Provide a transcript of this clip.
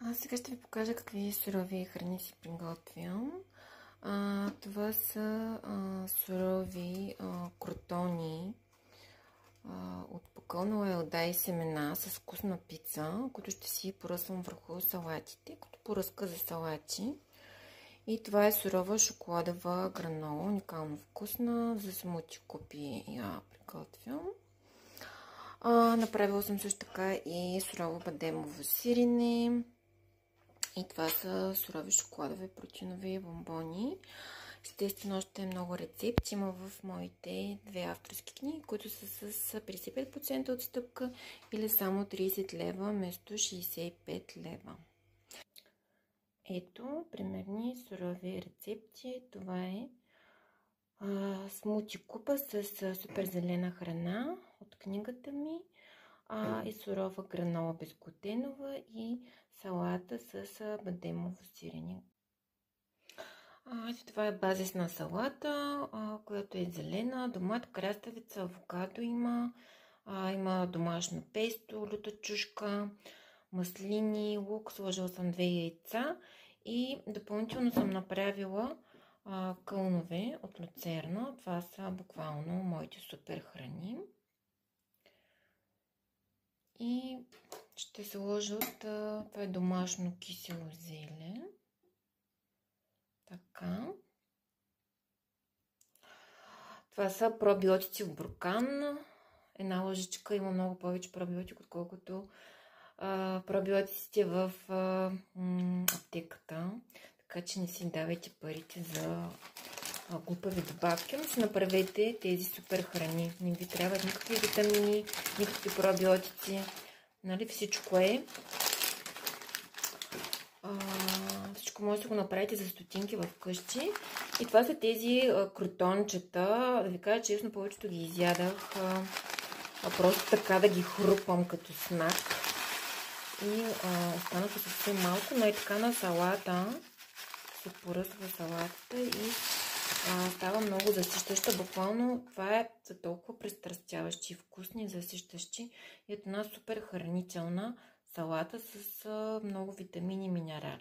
Аз сега ще ви покажа какви сурови храни си приготвям. Това са сурови кротони от пъкълнала елда и семена с вкусна пица, които ще си поръсвам върху салатите, като поръска за салати. И това е сурова шоколадова гранола, уникално вкусна, за смути купи я приготвям. Направила съм също така и сурово бадемово сирене. И това са сурови шоколадови протеинови бомбони. Естествено, още много рецепти има в моите две авторски книги, които са с 55% отстъпка или само 30 лева вместо 65 лева. Ето, примерни сурови рецепти. Това е смути купа с супер зелена храна от книгата ми. И сурова гранола безглутенова и салата с бадемово сирене. Ето това е базисна салата, която е зелена, домат, краставица, авокадо има. Има домашно песто, люта чушка, маслини, лук, сложила съм 2 яйца и допълнително съм направила кълнове от люцерна. Това са буквално моите супер храни. И ще сложа от това е домашно кисело зеле. Така. Това са пробиотици в буркан. Една лъжичка има много повече пробиотик, отколкото пробиотиците в аптеката. Така че не си давайте парите за глупави добавки, но си направете тези супер храни. Не ви трябват никакви витамини, никакви пробиотици. Нали, всичко е. Всичко може да го направите за стотинки в къщи. И това са тези кротончета. Да ви кажа честно, повечето ги изядах просто така да ги хрупам като снак. И останаха съвсем малко, но и така на салата се поръсва салатата и става много засищаща. Буквално това е за толкова пристрастяващи, вкусни, засищащи. И една супер хранителна салата с много витамини и минерали.